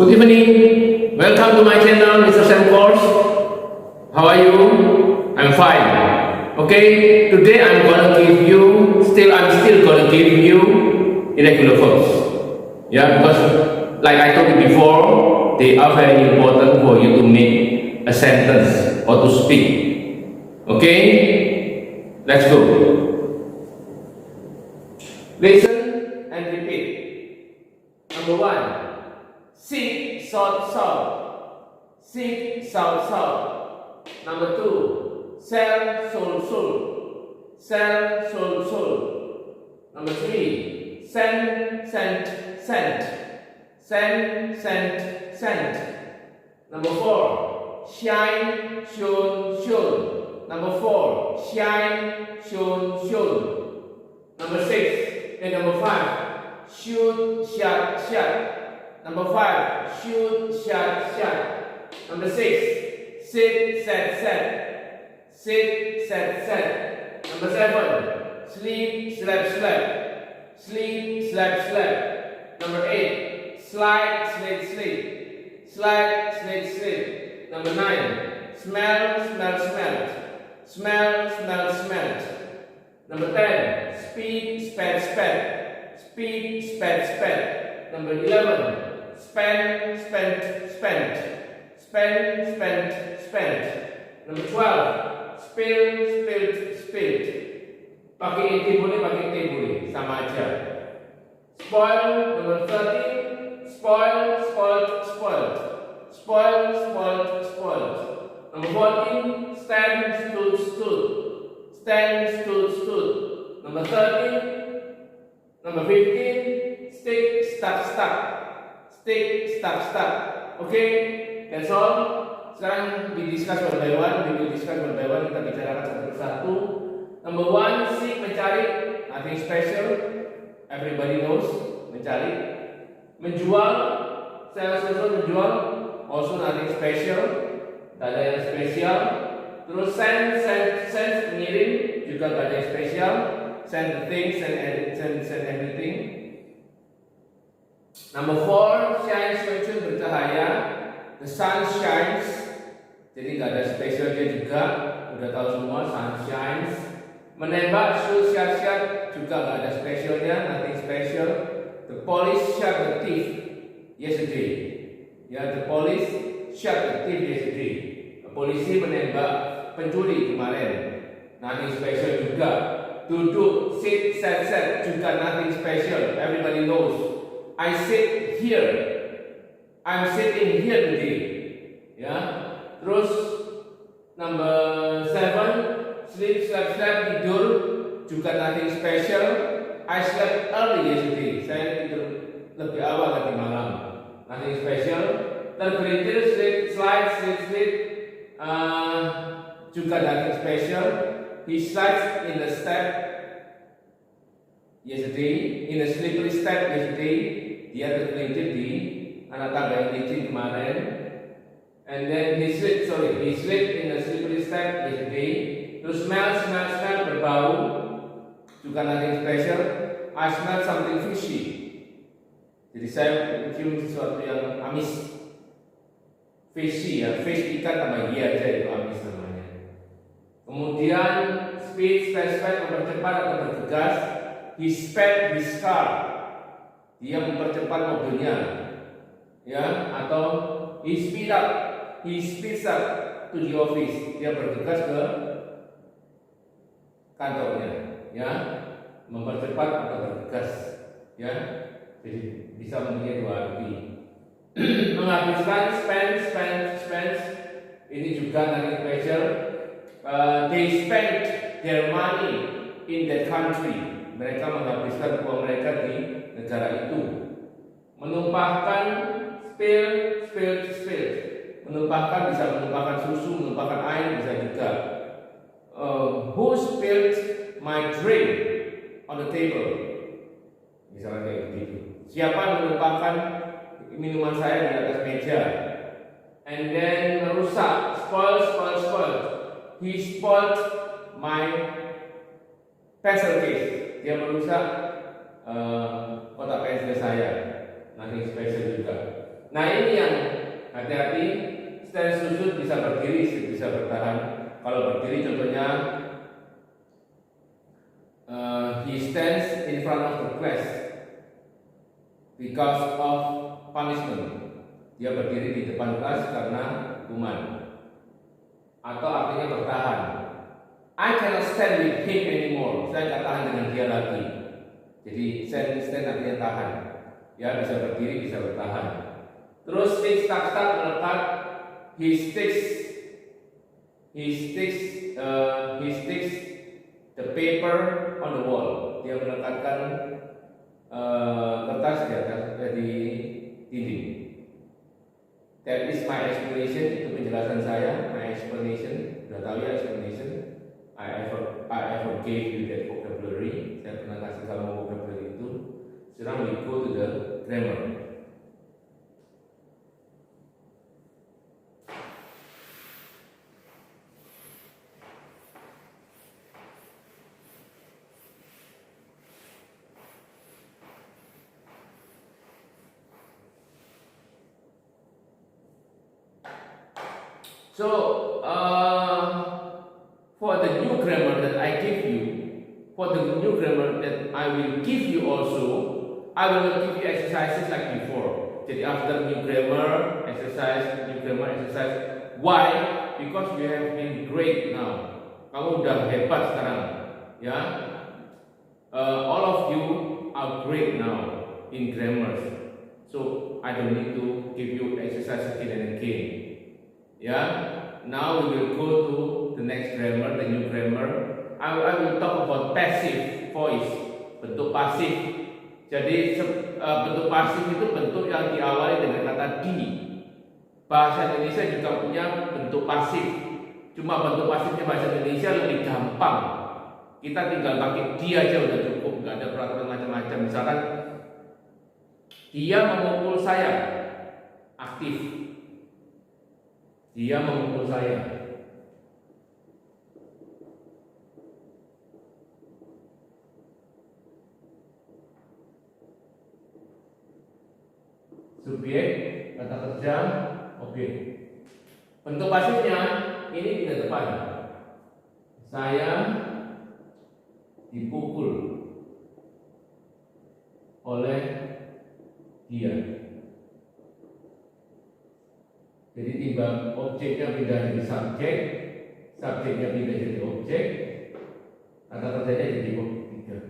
Good evening. Welcome to my channel, Mr. Sam Course. How are you? I'm fine. Okay, today I'm still gonna give you irregular verbs. Yeah, because like I told you before, they are very important for you to make a sentence or to speak. Okay, let's go. Listen and repeat. Number one. Seek, sought, sought. Seek, sought, sought. Number two. Sell, sold, sold. Sell, sold, sold. Number three. Send, sent, sent. Send, sent, sent. Number four. Shine, shone, shone. Number four. Shine, shone, shone. Number number five. Shoot, shut, shut. Number five, shoot, shut, shut. Number six, sit, set, set. Sit, set, set. Number seven, sleep, slept, slept. Sleep, slept, slept. Number eight, slide, slid, slid. Slide, slid, slid. Number nine, smell, smell, smelled. Smell, smell, smelled. Number 10, speed, sped, sped. Speed, sped, sped. Number 11, spend, spent, spent. Spend, spent, spent. Number 12, spill, spilled, spilled. Pakai int boleh, pakai t boleh, sama aja. Spoil, number 13, spoil, spoiled, spoiled. Spoil, spoiled, spoiled. Number 14, stand, stood, stood. Stand, stood, stood. Number 13, number 15, stick, stuck, stuck. Stick, stuck, stuck. Okay, that's all. Sekarang we discuss one by one. We will discuss one by one. Kita bicarakan satu persatu. Number one, seek, mencari. Nothing special. Everybody knows. Mencari. Menjual. Sales, menjual. Also nothing special. Tidak ada yang spesial. Terus send, mengirim. Juga tidak ada yang spesial. Send the things, send everything. Number 4, shine, muncul, bercahaya. The sun shines. Jadi nggak ada spesialnya juga. Udah tahu semua, sun shines. Menembak, shoot, shot, juga nggak ada spesialnya, nothing special. The police shot the thief yesterday. Ya, the police shot the thief yesterday. Polisi menembak pencuri kemarin. Nothing special juga. Duduk, sit, set, juga nothing special. Everybody knows. I sit here. I'm sitting here today. Ya. Terus number 7, sleep, slept, tidur, juga nothing special. I slept early yesterday. Saya tidur lebih awal tadi malam. Nothing special. Tergelincir, slide, slip. Juga nothing special. He slides in the step yesterday, in a slippery step yesterday. Dia tergelincir di anak tangga yang licin kemarin. And then he slipped in a slippery step yesterday. Terus smell, berbau. Juga nothing special. I smell something fishy. Jadi saya mencium sesuatu yang amis. Fishy ya, fish ikan tambah iya aja itu amis namanya. Kemudian speed, mempercepat atau bergegas. He sped his car. Dia mempercepat mobilnya, ya, atau he speeds up to the office. Dia bergegas ke kantornya, ya, mempercepat atau bergegas, ya. Jadi bisa mempunyai dua arti. Menghabiskan, spend. Ini juga nothing special. They spent their money in that country. Mereka menghabiskan uang mereka di negara itu. Menumpahkan, spill. Menumpahkan bisa menumpahkan susu, menumpahkan air bisa juga. Who spilled my drink on the table? Misalnya kayak begitu. Siapa menumpahkan minuman saya di atas meja? And then merusak, spoil. He spoiled my pencil case. Dia merusak kotak pensil saya. Nothing special juga. Nah ini yang hati-hati. Stance sujud bisa berdiri, bisa bertahan. Kalau berdiri contohnya he stands in front of the class because of punishment. Dia berdiri di depan kelas karena hukuman. Atau artinya bertahan. I cannot stand with him anymore. Saya tidak tahan dengan dia lagi. Jadi stand artinya tahan. Ya, bisa berdiri, bisa bertahan. Terus stick start melekat. He sticks the paper on the wall. Dia melekatkan kertas di atas di dinding. That is my explanation. Itu penjelasan saya. My explanation. Sudah tahu ya explanation. I ever gave you that vocabulary. Saya pernah kasih kamu vocabulary itu. Sekarang we go to the grammar. So, for the new grammar that I give you, for the new grammar that I will give you also, I will not give you exercises like before. Jadi after new grammar exercise. Why? Because you have been great now. Kamu udah hebat sekarang, ya. All of you are great now in grammars. So I don't need to give you exercise again and again. Yeah, now we will go to the next grammar, the new grammar. I will talk about passive voice, bentuk pasif. Jadi bentuk pasif itu bentuk yang diawali dengan kata di. Bahasa Indonesia juga punya bentuk pasif. Cuma bentuk pasifnya bahasa Indonesia lebih gampang. Kita tinggal pakai di aja udah cukup, nggak ada peraturan macam-macam. Misalkan dia memukul saya, aktif. Dia memukul saya. Subjek, kata kerja, objek. Bentuk pasifnya ini tidak tepat. Saya dipukul oleh dia. Jadi timbang objeknya pindah jadi subjek, subjeknya pindah jadi objek, kata kerjanya jadi objek.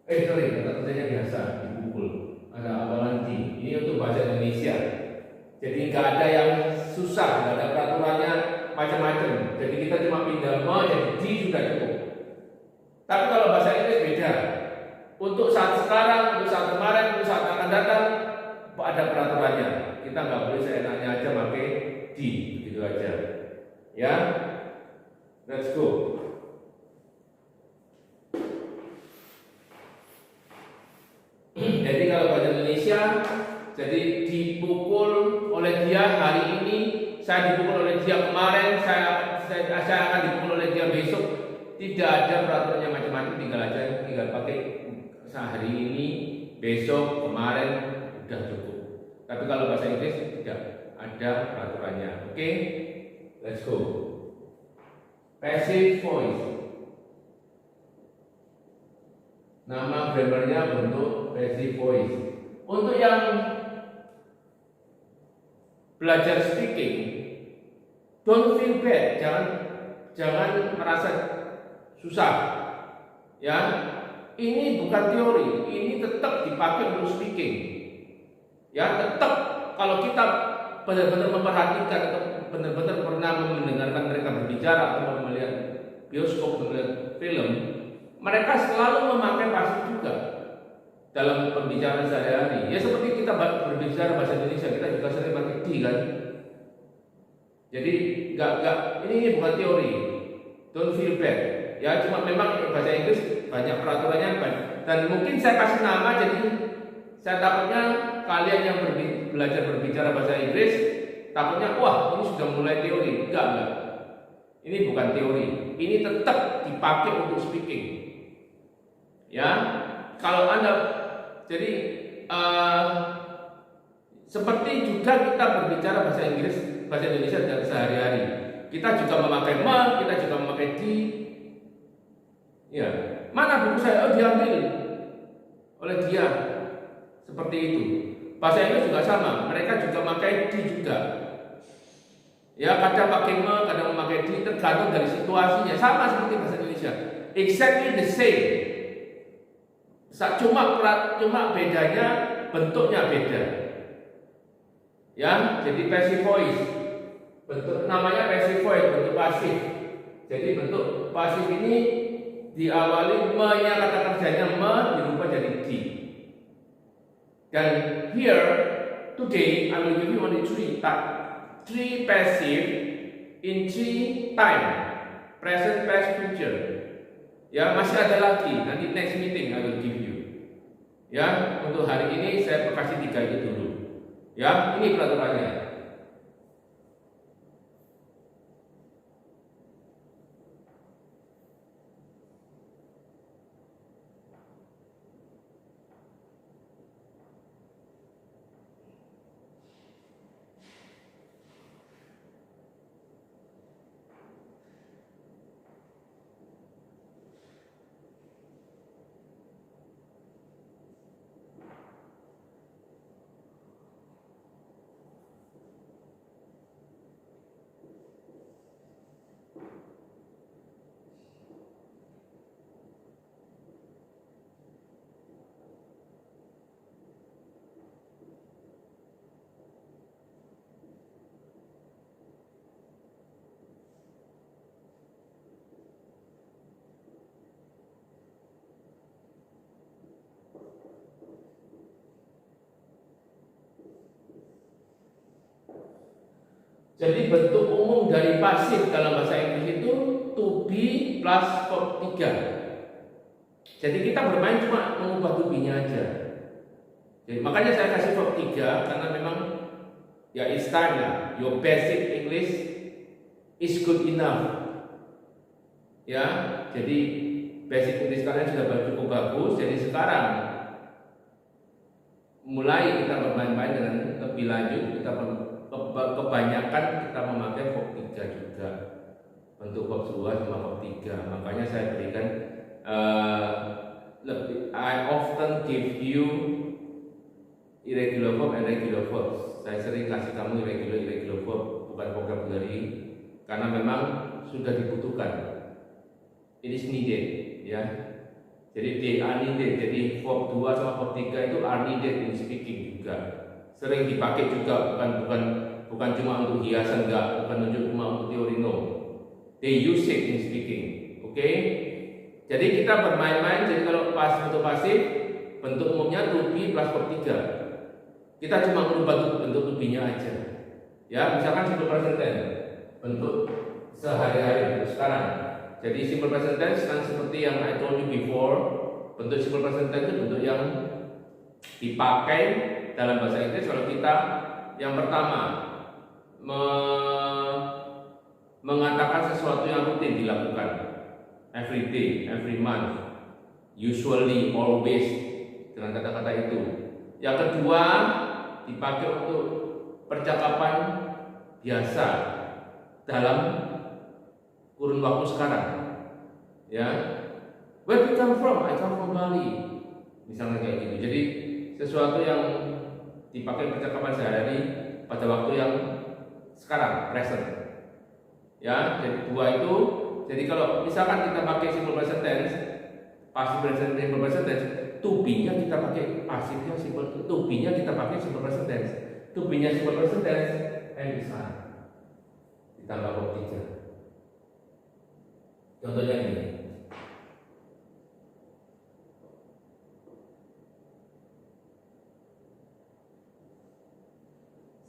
Kata kerjanya biasa dipukul. Ada awalan di. Ini untuk bahasa Indonesia. Jadi nggak ada yang susah, nggak ada peraturannya macam-macam. Jadi kita cuma pindah jadi di sudah cukup. Tapi kalau bahasa Inggris beda. Untuk saat sekarang, untuk saat kemarin, untuk saat akan datang ada peraturannya. Kita nggak boleh seenaknya aja pakai di, begitu aja. Ya, let's go. Jadi kalau bahasa Indonesia, jadi dipukul oleh dia hari ini, saya dipukul oleh dia kemarin, saya akan dipukul oleh dia besok. Tidak ada peraturannya macam-macam, tinggal pakai sehari ini, besok, kemarin, udah cukup. Tapi kalau bahasa Inggris tidak ada peraturannya. Oke, let's go. Passive voice. Nama grammarnya bentuk passive voice. Untuk yang belajar speaking, don't feel bad. Jangan merasa susah. Ya, ini bukan teori. Ini tetap dipakai untuk speaking. Ya, tetap kalau kita benar-benar memperhatikan atau benar-benar pernah mendengarkan mereka berbicara atau melihat bioskop, melihat film, mereka selalu memakai pasif juga dalam pembicaraan sehari-hari. Ya seperti kita berbicara bahasa Indonesia, kita juga sering pakai di kan. Jadi ini bukan teori. Don't feel bad. Ya cuma memang bahasa Inggris banyak peraturannya dan mungkin saya kasih nama jadi saya takutnya kalian yang belajar berbicara bahasa Inggris takutnya wah ini sudah mulai teori. Enggak. Ini bukan teori. Ini tetap dipakai untuk speaking. Ya, kalau Anda jadi Seperti juga kita berbicara bahasa Inggris, bahasa Indonesia dalam sehari-hari. Kita juga memakai ma, kita juga memakai di. Ya, mana buku saya? Oh, diambil oleh dia. Seperti itu. Bahasa Inggris juga sama. Mereka juga memakai di juga. Ya, kadang pakai ma, kadang memakai di, tergantung dari situasinya. Sama seperti bahasa Indonesia. Exactly the same. Cuma bedanya bentuknya beda. Ya, jadi passive voice. Bentuk namanya passive voice, bentuk pasif. Jadi bentuk pasif ini diawali me-nya kata kerjanya me dirubah jadi di. Dan here today I will give you only three passive in 3 time. Present, past, future. Ya, masih ada lagi. Nanti next meeting I will give you. Ya, untuk hari ini saya kasih 3 itu dulu. Ya, ini peraturannya. Jadi bentuk umum dari pasif dalam bahasa Inggris itu to be plus verb 3. Jadi kita bermain cuma mengubah to be-nya aja. Jadi makanya saya kasih verb 3 karena memang ya it's time lah. Your basic English is good enough. Ya, jadi basic English kalian sudah cukup bagus. Jadi sekarang mulai kita bermain-main dengan lebih lanjut, kita kebanyakan kita memakai verb 3 juga. Bentuk verb 2 sama verb 3. Makanya saya berikan I often give you irregular verb and regular verbs. Saya sering kasih kamu irregular verb, bukan vocabulary, karena memang sudah dibutuhkan. It is needed, ya. Jadi they are needed. Jadi verb 2 sama verb 3 itu are needed in speaking juga. Sering dipakai juga, bukan cuma untuk hiasan, bukan cuma untuk teori, no. They use it in speaking. Oke? Jadi kita bermain-main. Jadi kalau bentuk pasif, bentuk umumnya to be plus verb 3. Kita cuma merubah bentuk to be-nya aja. Ya, misalkan simple present tense, bentuk sehari-hari bentuk sekarang. Jadi simple present tense kan seperti yang I told you before. Bentuk simple present tense itu bentuk yang dipakai dalam bahasa Inggris kalau kita yang pertama mengatakan sesuatu yang rutin dilakukan, every day, every month, usually, always, dengan kata-kata itu. Yang kedua dipakai untuk percakapan biasa dalam kurun waktu sekarang. Ya, where do you come from? I come from Bali. Misalnya kayak gitu. Jadi sesuatu yang dipakai percakapan sehari-hari pada waktu yang sekarang, present. Ya, jadi dua itu. Jadi kalau misalkan kita pakai simple present tense, passive present tense, simple present tense, to be-nya kita pakai pasifnya simple, to be-nya kita pakai simple present tense. To be-nya simple present tense and is are. Ditambah verb 3. Contohnya ini.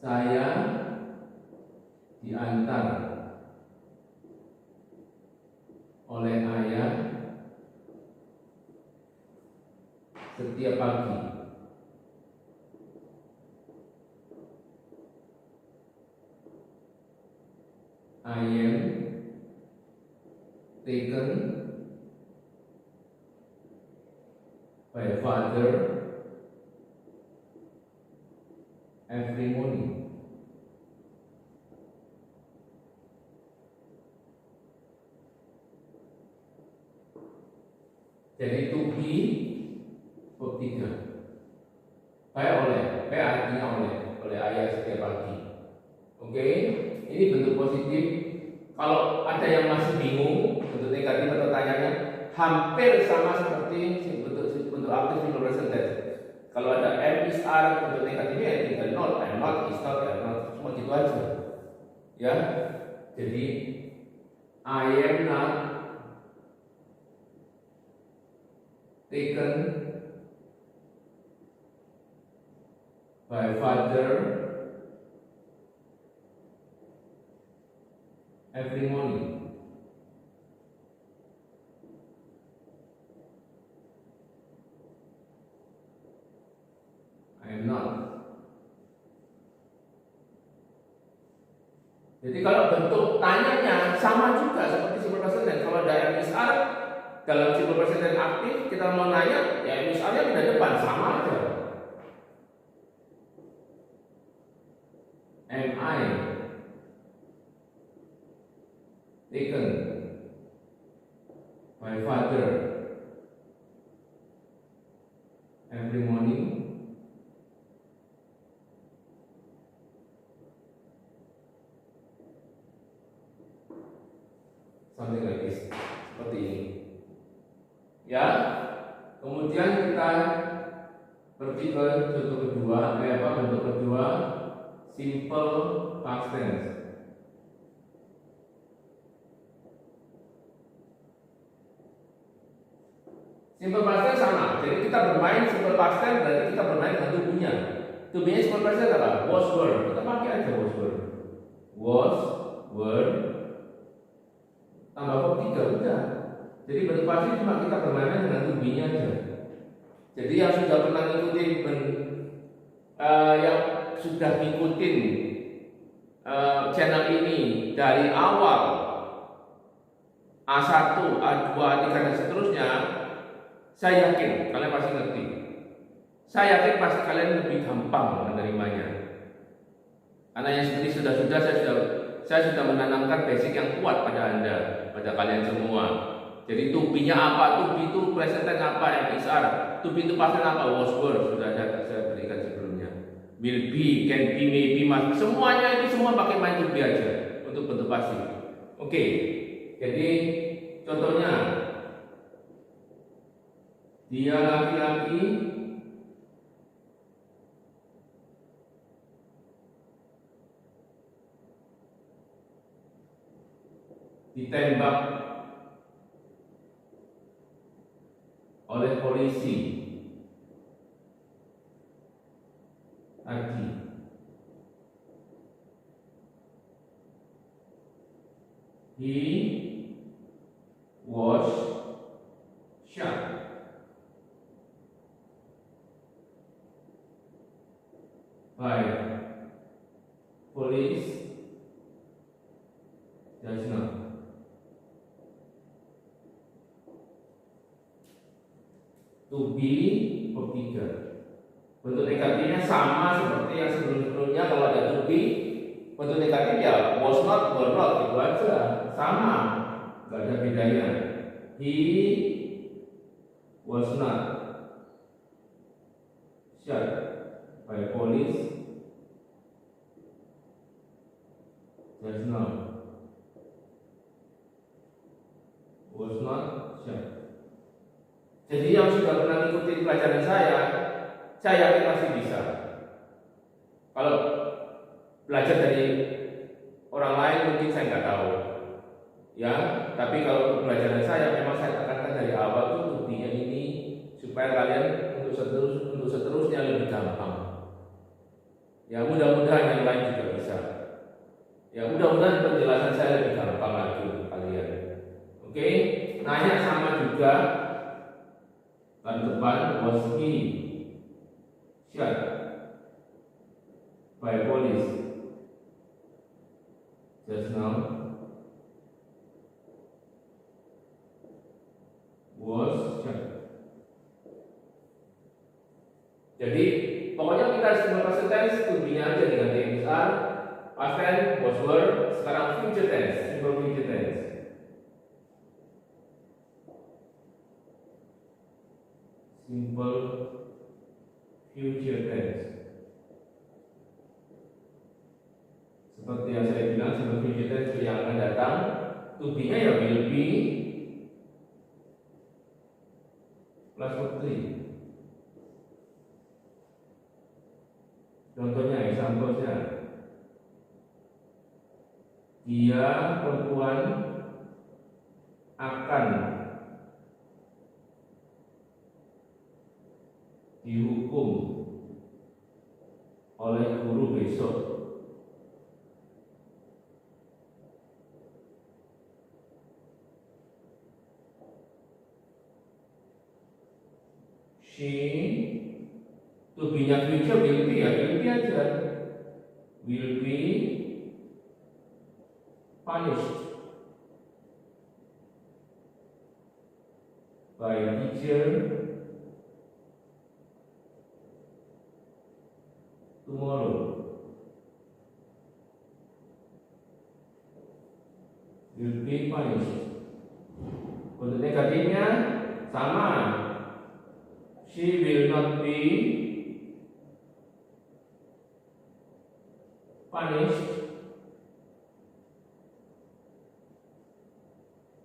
Saya diantar oleh ayah setiap pagi. I am taken by father every morning. Jadi to be verb 3. Oleh, artinya oleh ayah setiap pagi. Oke, ini bentuk positif. Kalau ada yang masih bingung bentuk negatif atau tanyanya, hampir sama seperti bentuk aktif simple present tense. Kalau ada am is are bentuk negatifnya ya tinggal not, I'm not, is not, I'm not, cuma gitu aja. Ya, jadi I am not taken by father every morning. I am not. Jadi kalau bentuk tanyanya sama juga seperti simple present tense. Kalau ada am is are dalam simple present tense aktif, kita mau nanya, ya am is are-nya pindah depan, sama aja. Am I taken by father every morning? Something like this, seperti ini. Ya, kemudian kita pergi ke bentuk kedua, bentuk kedua, simple past tense. Simple past tense sama. Jadi kita bermain simple past tense berarti kita bermain dengan tubuhnya. Tubuhnya simple past tense apa? Was, were. Kita pakai aja was, were. Was, were, tambah verb 3 udah. Jadi bentuk pasif cuma kita bermain dengan tubuhnya aja. Jadi yang sudah pernah ngikutin yang sudah ngikutin channel ini dari awal A1, A2, A3 dan seterusnya, saya yakin kalian pasti ngerti. Saya yakin pasti kalian lebih gampang menerimanya. Karena yang seperti sudah saya sudah menanamkan basic yang kuat pada Anda, pada kalian semua. Jadi to be-nya apa? To be itu present tense apa? Am is are. To be itu past tense apa? Was, were. Sudah saya berikan sebelumnya. Will be, can be, maybe, must. Semuanya itu semua pakai main to be aja untuk bentuk pasif. Oke. Jadi contohnya, dia laki-laki ditembak oleh polisi tadi. He was shot by police just now. To be verb 3. Bentuk negatifnya sama seperti yang sebelum-sebelumnya. Kalau ada to be, bentuk negatif ya was not, were not, itu aja, sama, nggak ada bedanya. He was not shot by police just now. Was not shot. Jadi yang sudah pernah mengikuti pelajaran saya yakin pasti bisa. Kalau belajar dari orang lain mungkin saya nggak tahu, ya. Tapi kalau pelajaran saya memang saya tekankan dari awal tuh buktinya ini supaya kalian untuk seterusnya lebih gampang. Ya mudah-mudahan yang lain juga bisa. Ya mudah-mudahan penjelasan saya lebih gampang lagi untuk kalian. Oke, nanya sama juga. Depan was he shot by police just now? Was shot. Jadi pokoknya kita bukan simple present tense, to be-nya aja diganti yang besar. Past tense was were, sekarang future tense, simple future tense. Simple future tense. Seperti yang saya bilang, simple future tense itu yang akan datang. To be-nya ya will be plus verb 3. Contohnya, example-nya, dia perempuan akan dihukum oleh guru besok. She, to be-nya future will be ya will be aja, will be punished by teacher tomorrow. Will be punished. Untuk negatifnya sama. She will not be punished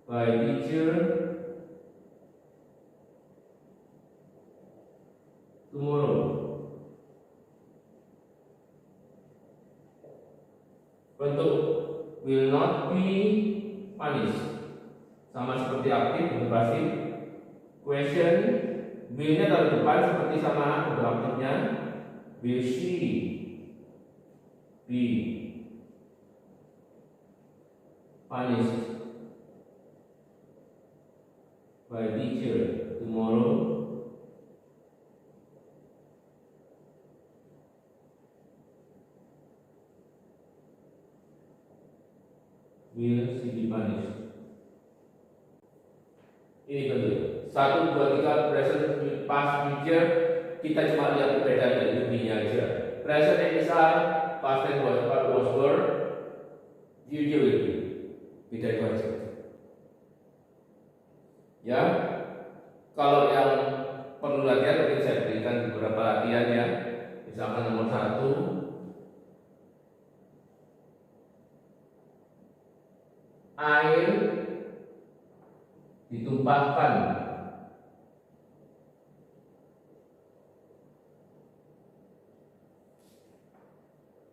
by teacher tomorrow. Bentuk will not be punished sama seperti aktif untuk pasif. Question, will-nya taruh depan seperti sama untuk aktifnya. Will she be punished by teacher tomorrow? Will she be punished? Ini bentuk 1, 2, 3 present, past, future. Kita cuma lihat perbedaan dari bunyinya aja. Present yang besar, past tense was were, future will be. Beda itu aja. Ya, kalau yang perlu latihan mungkin saya berikan beberapa latihan ya. Misalkan nomor 1, air ditumpahkan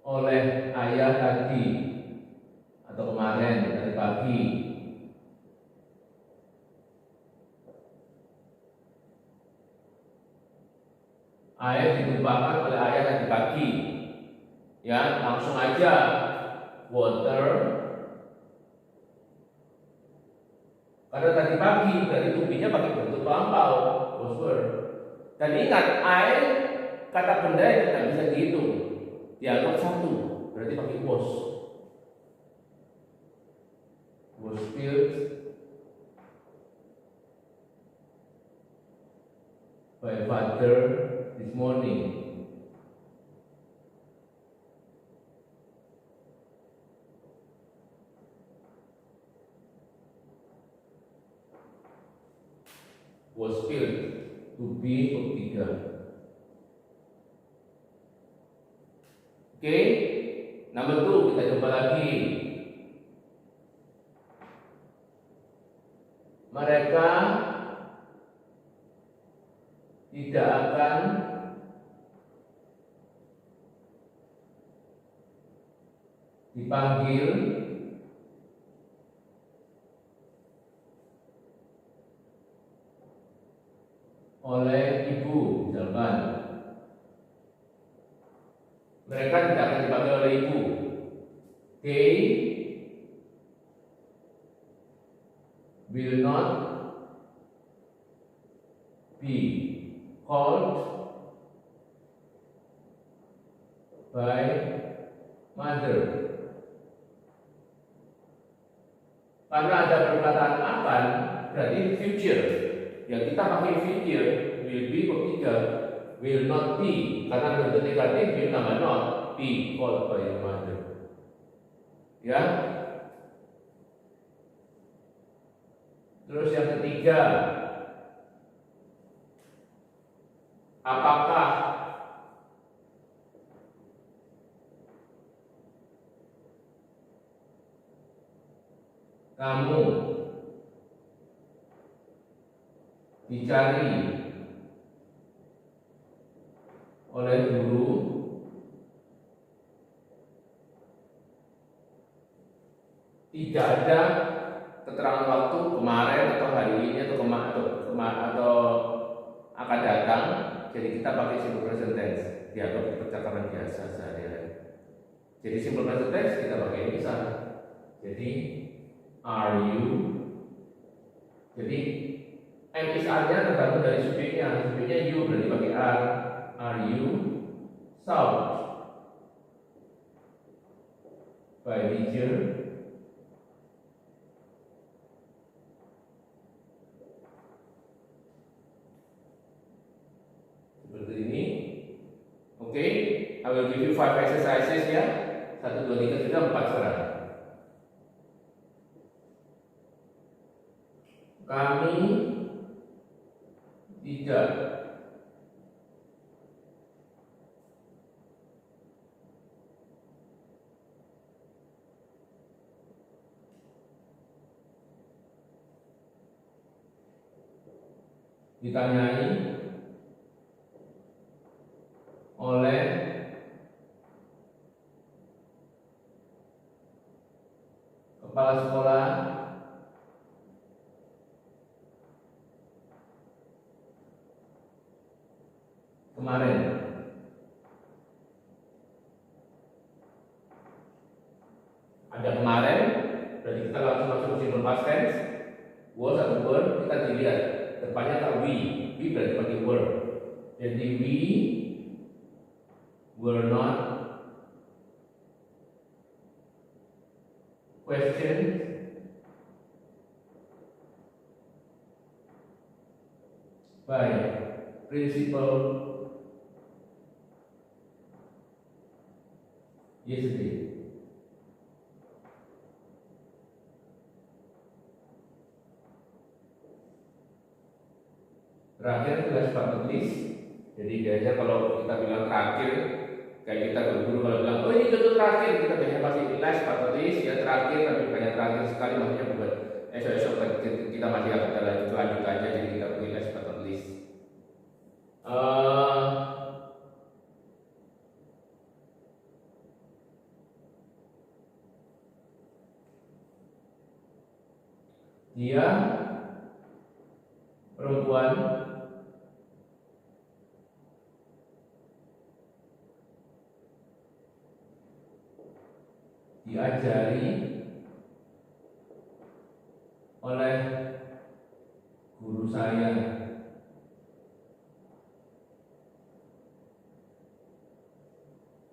oleh ayah tadi atau kemarin tadi pagi. Air ditumpahkan oleh ayah tadi pagi. Ya, langsung aja water. Karena tadi pagi berarti tubinya pakai bentuk lampau, was were. Dan ingat, air kata benda itu tidak bisa dihitung. Dianggap satu, berarti pakai was. Was spilled by father this morning. Was spilled, to be ketiga. Oke, number 2 kita coba lagi. Mereka tidak akan dipanggil oleh ibu, misalkan. Mereka tidak akan dipanggil oleh ibu. They will not be called by mother. Karena ada perkataan akan, berarti future. Yang kita pakai future will be ketiga. will not be, karena bentuk negatif will tambah not, be called by your mother. Ya. Terus yang ketiga, apakah kamu dicari oleh guru tidak ada keterangan waktu kemarin atau hari ini atau akan datang, jadi kita pakai simple present tense dialog percakapan biasa sehari-hari. Jadi simple present tense kita pakai misal. Jadi are you, jadi M is are-nya tergantung dari subjeknya. Subjeknya you berarti pakai are. Are you sought by teacher? Seperti ini. Oke, I will give you 5 exercises ya. 1, 2, 3, sudah 4 sekarang. Kami tidak ditanyai oleh kepala sekolah kemarin. Ada kemarin, berarti kita langsung masuk simple past tense. Was atau were, kita dilihat depannya tak we berarti pakai were. Jadi we were not questioned by principal yesterday. Terakhir tugas tulis. Jadi biasanya kalau kita bilang terakhir, kayak kita ke guru kalau bilang, oh ini contoh terakhir, kita biasanya pasti les tulis ya terakhir, tapi banyak terakhir sekali maksudnya bukan esok-esok kita masih akan lanjut aja, jadi kita pergi les tulis. Dia perempuan diajari oleh guru saya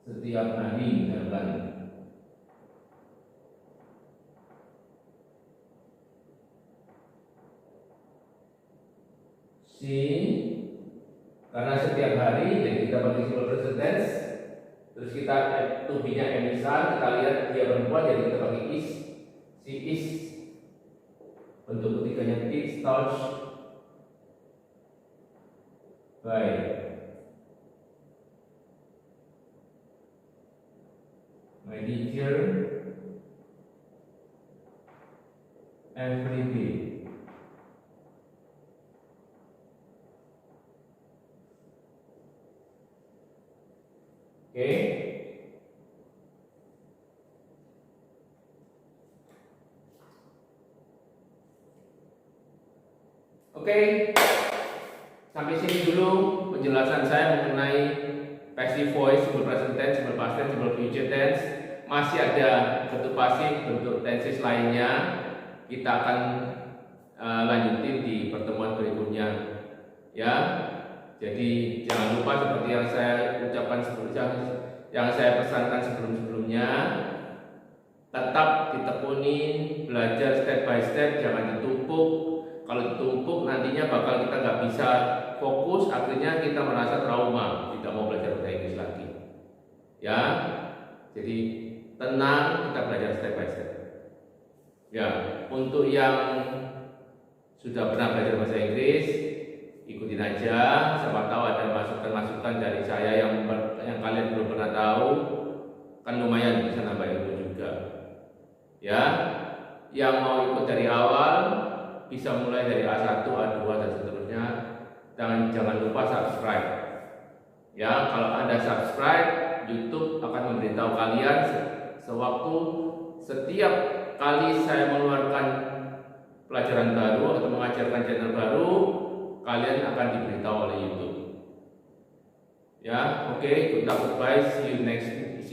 setiap hari misalkan. Si, karena setiap hari jadi kita pakai simple present tense. Terus kita to be-nya emisal, kita lihat dia perempuan jadi kita pakai is. She is. Bentuk ketiganya is touched by my teacher every day. Oke. Oke. Sampai sini dulu penjelasan saya mengenai passive voice, simple present tense, simple past tense, simple future tense. Masih ada bentuk pasif, bentuk tenses lainnya. Kita akan lanjutin di pertemuan berikutnya. Ya. Jadi jangan lupa seperti yang saya ucapkan yang saya pesankan sebelumnya, tetap ditekunin, belajar step by step, jangan ditumpuk. Kalau ditumpuk nantinya bakal kita nggak bisa fokus, akhirnya kita merasa trauma, tidak mau belajar bahasa Inggris lagi. Ya, jadi tenang, kita belajar step by step. Ya, untuk yang sudah pernah belajar bahasa Inggris, ikutin aja. Siapa tahu ada masukan-masukan dari saya yang kalian belum pernah tahu, kan lumayan bisa nambah ilmu juga. Ya, yang mau ikut dari awal bisa mulai dari A1, A2 dan seterusnya. Jangan lupa subscribe. Ya, kalau Anda subscribe, YouTube akan memberitahu kalian sewaktu setiap kali saya mengeluarkan pelajaran baru atau mengajarkan channel baru, kalian akan diberitahu oleh YouTube. Ya, oke, good luck, goodbye, see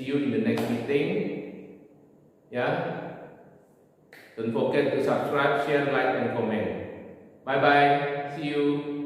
you in the next meeting. Ya, don't forget to subscribe, share, like, and comment. Bye bye, see you.